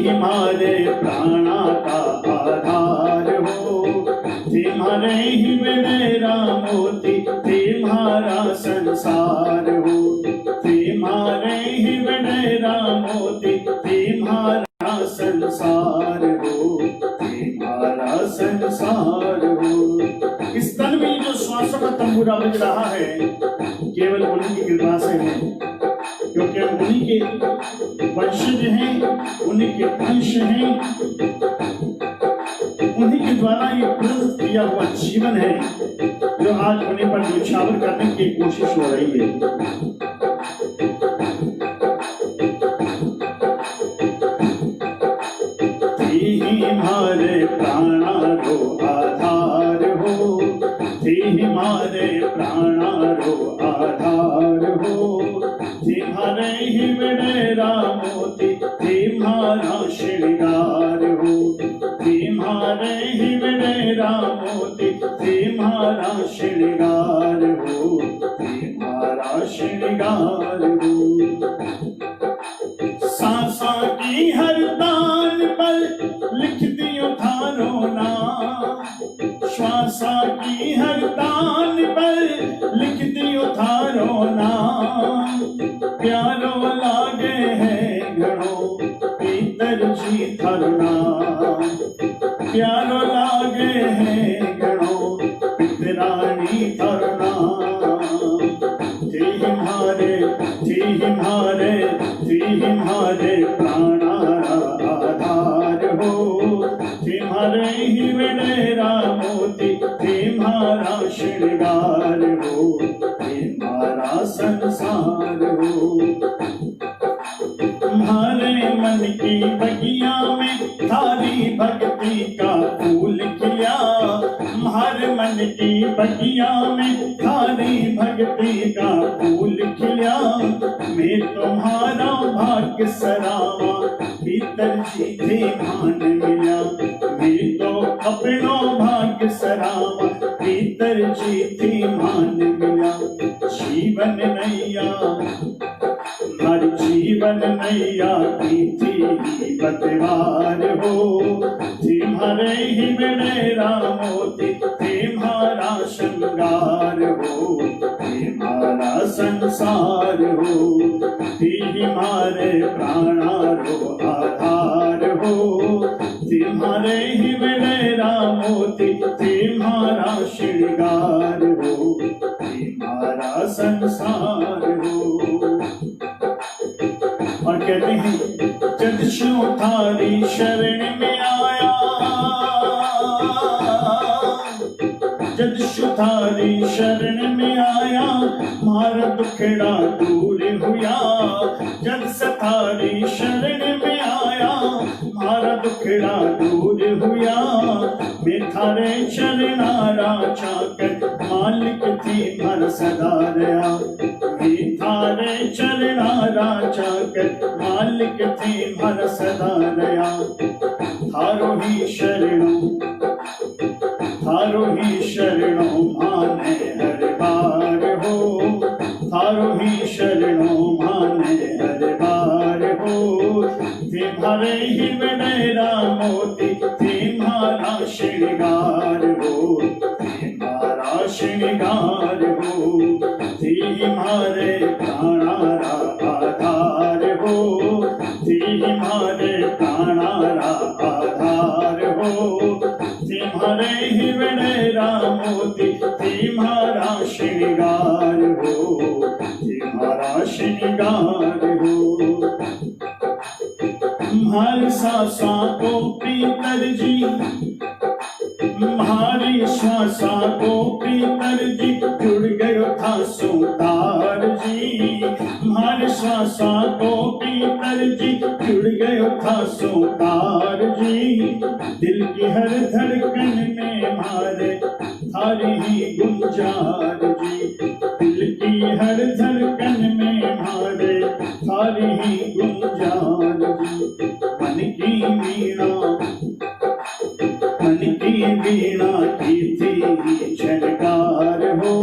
हमारे प्राणा का आधार हो, तुम्हारे ही मेरा मोती, तुम्हारा संसार हो, तुम्हारे ही मेरा मोती, तुम्हारा संसार हो, तुम्हारा संसार हो। इस तन में जो श्वासों का तंबूरा बज रहा है केवल उन्हीं की कृपा से है, क्योंकि हम उन्हीं के वंशज हैं, उन्हीं के अंश हैं, उन्हीं के द्वारा ये प्रदत्त किया हुआ जीवन है जो आज उन्हीं पर न्यौछावर करने की कोशिश हो रही है। हमारे प्राणा रो आधार हो, हमारे प्राणा रो आधार हो, तुम्हारे ही मेरा मोती, तुम्हारा श्रृंगार हो, तुम्हारे ही मेरा मोती, तुम्हारा श्रृंगार हो, तुम्हारा श्रृंगार हो। सांसा की हर तान पर लिख दियो थारो नाम, श्वासा की हर तान पर लिख दियो थारो नाम। प्यारो लागे है घणो भीतर जी थारो नाम, प्यारो लागे है घणो पितरानी थारो नाम। थी मारे प्राणा आधार हो, तुम्हारे ही वडेरा मोती, तुम्हारा श्रृंगार हो, तुम्हारा संसार हो। तुम्हारे मन की बगिया में थारी भक्ति का फूल खिला, तुम्हारे मन की बगिया में थारी भक्ति का फूल खिला। मैं तुम्हारा भाग्य सरावा, भीतर जीते मान मिला। मैं तो अपनो भाग्य सरावा, भीतर जीते मान मिला। जीवन नैया हर जीवन नैया की थी पतवार हो, तुम्हारे ही बडेरा मोती, तुम्हारा श्रृंगार हो, तुम्हारा संसार हो। तुम्हारे प्राणा रो आधार हो, तुम्हारे ही बडेरा मोती, तुम्हारा श्रृंगार हो, तुम्हारा संसार हो। और कहते हैं जब शिव थारी शरण में आया, जब शिव थारी शरण में आया, मारा दुखड़ा दूर हुआ। जब सतारी शरण में आया, मारा दुखड़ा दूर हुआ। मैं थारे चरणारा चाकर मालिक थी भर सदा रहा। मैं थारे चरणारा चाकर मालिक थी भर सदा रहा। थारो ही शरणों माने हर बार हो, थारो ही शरणों माने हर बार हो। तुम्हारे ही बडेरा मोती, तुम्हारा श्रृंगार हो, तुम्हारा श्रृंगार हो। तुम्हारे प्राणारा आधार हो, तुम्हारे प्राणारा आधार हो। तुम्हारे ही बडेरा मोती, तुम्हारा श्रृंगार हो, तुम्हारा श्रृंगार हो। तुम्हारी सांसा को पीतर जी, तुम्हारी श्वासा को पीतर जी, जुड़ गयो था सुतार जी। तुम्हारी श्वासा को पीतर जी, जुड़ गयो था सुतार जी। दिल की हर धड़कन में मारे थारी ही गुंजार जी। दिल की हर धड़कन में मारे थारी ही गुंजार जी। मन की वीणा की थी झनकार हो,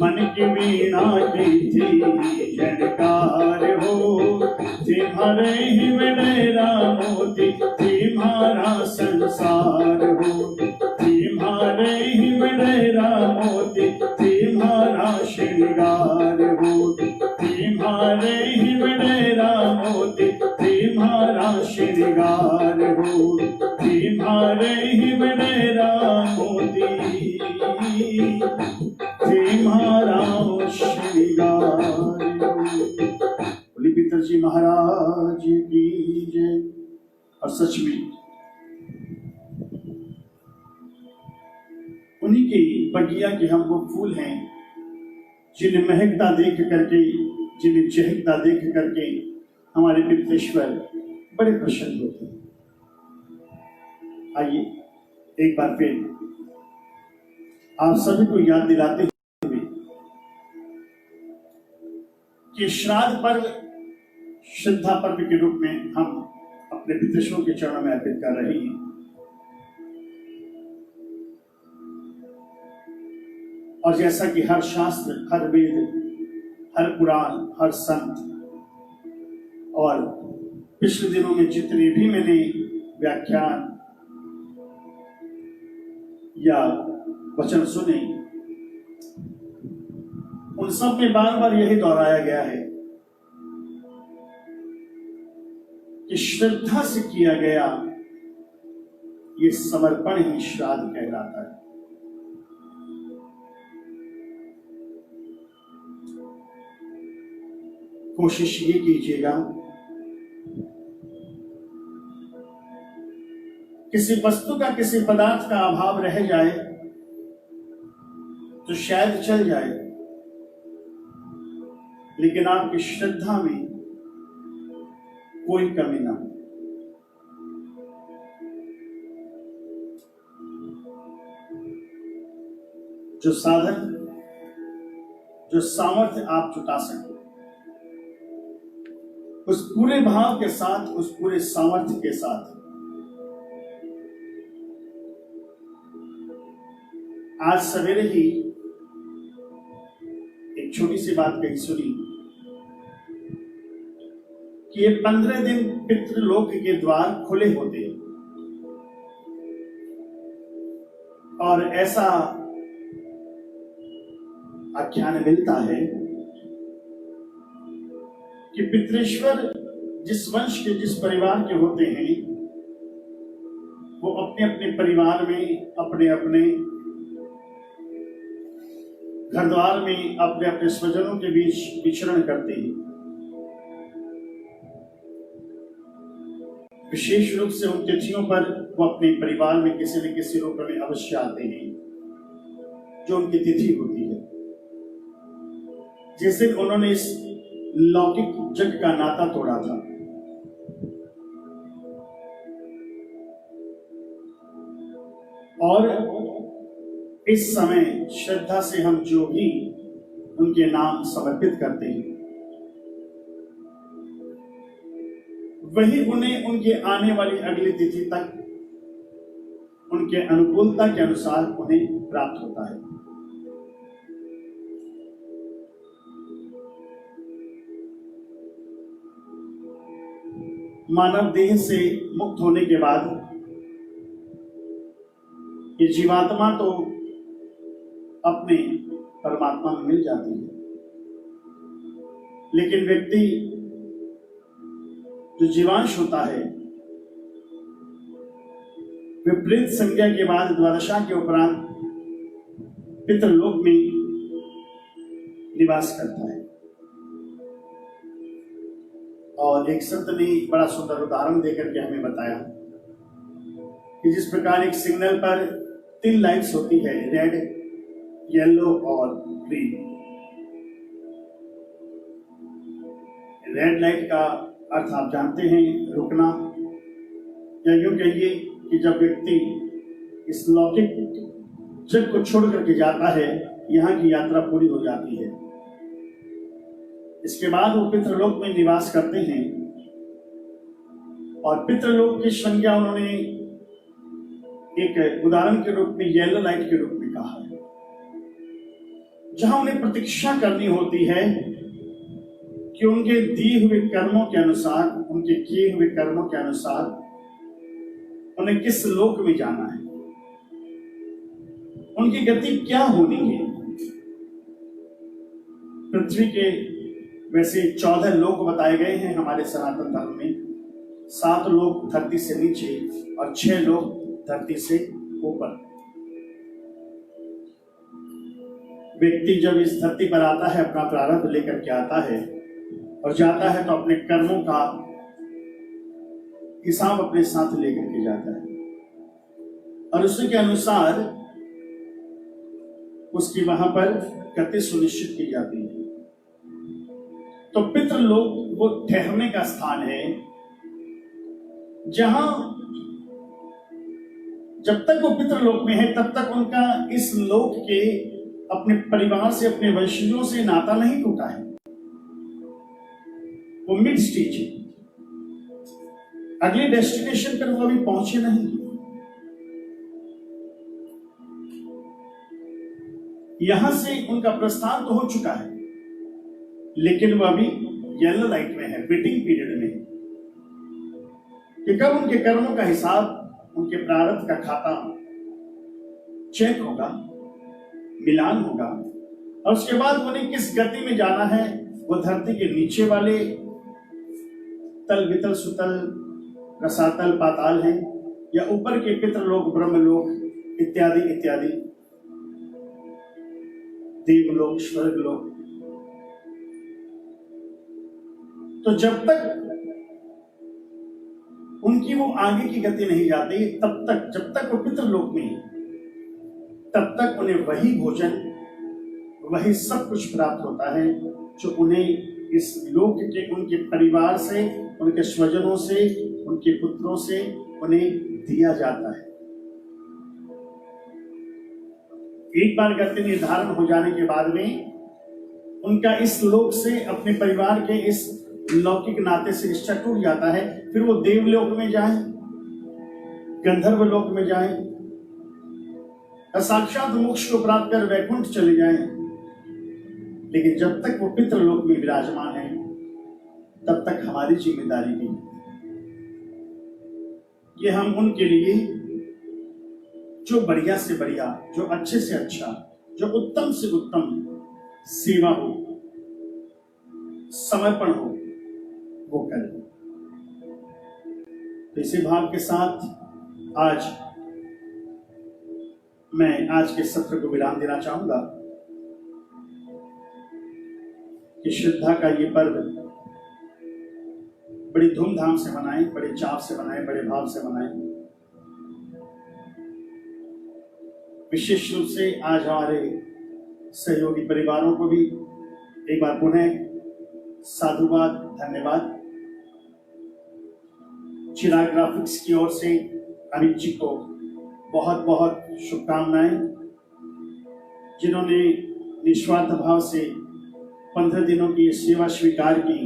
मन की वीणा की थी झनकार हो। तुम्हारे ही बडेरा मोती, तुम्हारा संसार हो। तुम्हारे ही बडेरा मोती, तुम्हारा श्रृंगार हो। तुम्हारे ही बडेरा मोती, तुम्हारा श्रृंगार हो। तुम्हारे ही बडेरा मोती, तुम्हारा श्रृंगार हो। बोली पिताजी महाराज की जय। और सच में उन्हीं की बगिया के हम वो फूल हैं जिन्हें महकता देख करके, जिन्हें चहकता देख करके हमारे पितृश्वर बड़े प्रसन्न होते हैं। आइए एक बार फिर आप सभी को याद दिलाते हुए कि श्राद्ध पर्व श्रद्धा पर्व के रूप में हम अपने पितृश्वरों के चरणों में अर्पित कर रहे हैं। और जैसा कि हर शास्त्र, हर वेद हर पुराण, हर संत और पिछले दिनों में जितने भी मैंने व्याख्यान या वचन सुने, उन सब में बार बार यही दोहराया गया है कि श्रद्धा से किया गया ये समर्पण ही श्राद्ध कहलाता है। कोशिश ये कीजिएगा किसी वस्तु का, किसी पदार्थ का अभाव रह जाए तो शायद चल जाए, लेकिन आपकी श्रद्धा में कोई कमी ना हो। जो साधन, जो सामर्थ्य आप जुटा सके, उस पूरे भाव के साथ, उस पूरे सामर्थ्य के साथ आज सवेरे ही एक छोटी सी बात कही सुनी कि ये 15 दिन पितृलोक के द्वार खुले होते हैं और ऐसा आख्यान मिलता है कि पितृश्वर जिस वंश के, जिस परिवार के होते हैं, वो अपने अपने परिवार में, अपने अपने घर द्वार में, अपने अपने स्वजनों के बीच विचरण करते हैं। विशेष रूप से उन तिथियों पर वो अपने परिवार में किसी न किसी रूप में अवश्य आते हैं जो उनकी तिथि होती है। जिस दिन उन्होंने इस लौकिक जग का नाता तोड़ा था, और इस समय श्रद्धा से हम जो भी उनके नाम समर्पित करते हैं, वही उन्हें उनके आने वाली अगली तिथि तक उनके अनुकूलता के अनुसार उन्हें प्राप्त होता है। मानव देह से मुक्त होने के बाद ये जीवात्मा तो अपने परमात्मा में मिल जाती है, लेकिन व्यक्ति जो जीवांश होता है विपरीत संज्ञा के बाद द्वादशा के उपरांत पितृलोक में निवास करता है। और एक संत ने बड़ा सुंदर उदाहरण देकर के हमें बताया कि जिस प्रकार एक सिग्नल पर 3 लाइट्स होती है, रेड, येलो और ग्रीन। रेड लाइट का अर्थ आप जानते हैं, रुकना, या यूं कहिए कि जब व्यक्ति इस लौकिक जग को छोड़ करके जाता है, यहाँ की यात्रा पूरी हो जाती है। इसके बाद वो पितृलोक में निवास करते हैं और पितृलोक की संज्ञा उन्होंने एक उदाहरण के रूप में येलो लाइट के रूप में कहा है, जहां उन्हें प्रतीक्षा करनी होती है कि उनके दिए हुए कर्मों के अनुसार, उनके किए हुए कर्मों के अनुसार उन्हें किस लोक में जाना है, उनकी गति क्या होनी है। पृथ्वी के वैसे 14 लोक बताए गए हैं हमारे सनातन धर्म में। 7 लोक धरती से नीचे और 6 लोक धरती से ऊपर। व्यक्ति जब इस धरती पर आता है, अपना प्रारब्ध लेकर के आता है और जाता है, तो अपने कर्मों का हिसाब अपने साथ लेकर के जाता है और उसी के अनुसार उसकी वहां पर गति सुनिश्चित की जाती है। तो पितृलोक वो ठहरने का स्थान है जहां जब तक वो पितृलोक में है तब तक उनका इस लोक के अपने परिवार से, अपने वंशजों से नाता नहीं टूटा है। वो मिड स्टेज है, अगले डेस्टिनेशन पर वो अभी पहुंचे नहीं। यहां से उनका प्रस्थान तो हो चुका है, लेकिन वो अभी येलो लाइट में है, वेटिंग पीरियड में, कि कब उनके कर्मों का हिसाब, उनके प्रारब्ध का खाता चेक होगा, मिलान होगा, और उसके बाद उन्हें किस गति में जाना है। वो धरती के नीचे वाले तल, वितल, सुतल, रसातल, पाताल हैं, या ऊपर के पितृलोक, ब्रह्मलोक इत्यादि इत्यादि, देवलोक, स्वर्गलोक। तो जब तक उनकी वो आगे की गति नहीं जाती, तब तक, जब तक वो पितृलोक में, तब तक उन्हें वही भोजन, वही सब कुछ प्राप्त होता है जो उन्हें इस लोक के, उनके परिवार से, उनके स्वजनों से, उनके पुत्रों से उन्हें दिया जाता है। एक बार गति निर्धारण हो जाने के बाद में उनका इस लोक से, अपने परिवार के इस लौकिक नाते से रिश्ता टूट जाता है। फिर वो देवलोक में जाएं, गंधर्व लोक में जाएं, साक्षात मोक्ष को प्राप्त कर वैकुंठ चले जाएं। लेकिन जब तक वो पितृलोक में विराजमान है, तब तक हमारी जिम्मेदारी भी ये हम उनके लिए जो बढ़िया से बढ़िया, जो अच्छे से अच्छा, जो उत्तम से उत्तम सेवा हो, समर्पण हो, वो करें। तो इसी भाव के साथ आज मैं आज के सत्र को विराम देना चाहूंगा कि श्रद्धा का ये पर्व बड़ी धूमधाम से मनाएं, बड़े चाव से मनाएं, बड़े भाव से मनाएं। विशेष रूप से आज हमारे सहयोगी परिवारों को भी एक बार पुनः साधुवाद, धन्यवाद। चिराग ग्राफिक्स की ओर से अमित जी को बहुत बहुत शुभकामनाएं, जिन्होंने निस्वार्थ भाव से 15 दिनों की सेवा स्वीकार की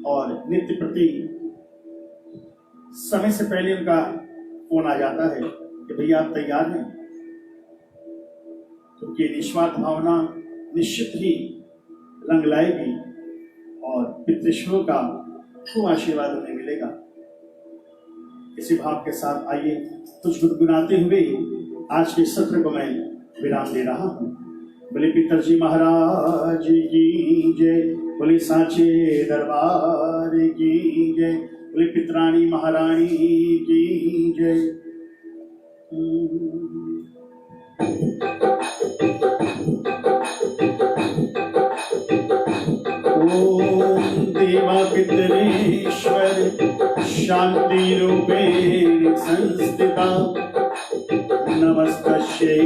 और नित्य प्रति समय से पहले उनका फोन आ जाता है कि भैया आप तैयार हैं। क्योंकि तो निस्वार्थ भावना निश्चित ही रंग लाएगी और पितृश्वरों का खूब आशीर्वाद उन्हें मिलेगा। इसी भाव के साथ आइए कुछ गुनगुनाते हुए आज के सत्र को मैं विराम दे रहा हूँ। बोले पितरजी महाराज की जय, बोले सांचे दरबार की जय, बोले पितरानी महारानी की जय। ओम देवा पितरेश्वर शांति रूपेण संस्थिता, नमस्तस्यै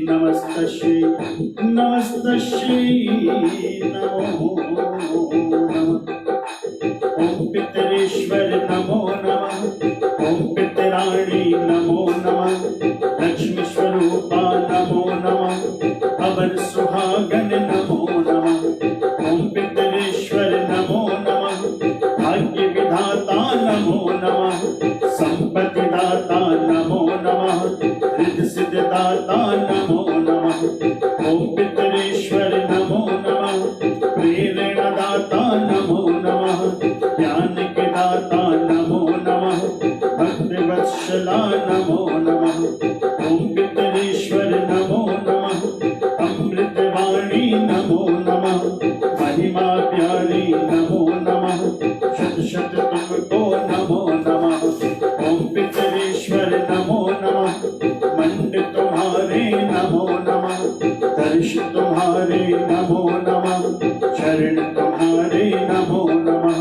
नमस्तस्यै नमस्तस्यै नमो नमः। ओम पितरेश्वर नमो नमः, ओम पितराणी नमो नमः, लक्ष्मी स्वरूपा नमो नमः, अवर सुहागन नमो नमः। ओम पितरेश्वर नमो नमः, भाग्य विधाता नमो नमः, संपत्ति दाता नमो नमः, रिद्धि सिद्धि दाता नमो नमः। ओम पितरेश्वर नमो नमः, प्रेरणा दाता नमो नमः, ज्ञान के दाता नमो नमः, भक्त वत्सला नमो नमः। ओम पितरेश्वर नमो नमः, अमृत वाणी नमो नमः, महिमा प्यारी नमो नमः, शत शत तुमको नमो नमः। ओम पितरेश्वर नमो नमः, मंड तुम्हारे नमो नमः, दर्श तुम्हारे नमो नमः, चरण तुम्हारे नमो नमः।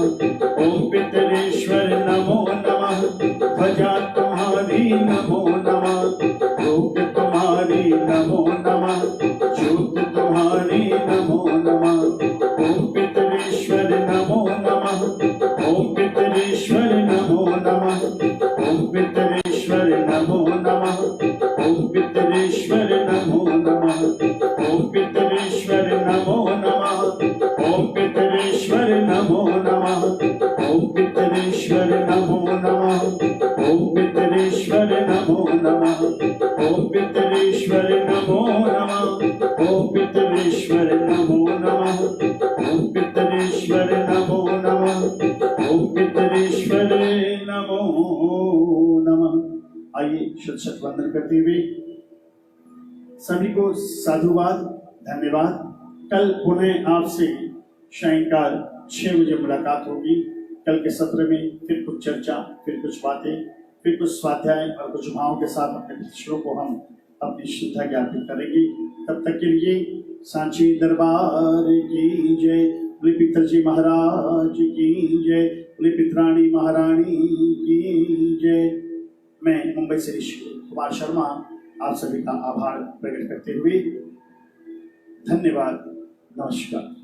ओम पितरेश्वर नमो नमः, ध्वजा तुम्हारी नमो नमः, रूप तुम्हारी नमो नमः, ज्योत तुम्हारी नमो नमः। ओम पितरेश्वर नमो नमः, ओम पितरेश्वर नमो नमः, ओम पितरेश्वर नमो नमः, ओम पितरेश्वर नमो नमः, ओम पितरेश्वर नमो नमः, ओम पितरेश्वर नमो नमः, ओम पितरेश्वर नमो नमः, ओम पितरेश्वर नमो नमः, ओम पितरेश्वर नमो नमः, ओम पितरेश्वर नमो नमः, ओम पितरेश्वर पितरेश्वर नमो नमः, ओम पितरेश्वर नमो नमः। आइए शत शत वंदन करते हुए सभी को साधुवाद, धन्यवाद। कल पुनः आपसे सायंकाल 6 बजे मुलाकात होगी। कल के सत्र में फिर कुछ चर्चा, फिर कुछ बातें, फिर कुछ स्वाध्याय और कुछ भावों के साथ अपने पितरों को हम अपनी श्रद्धा ज्ञापित करेंगे। तब तक के लिए सांची दरबार की जय, बोले पितरजी महाराज की जय, बोले पितरानी महारानी की जय। मैं मुंबई से ऋषि कुमार शर्मा आप सभी का आभार प्रकट करते हुए धन्यवाद, नमस्कार।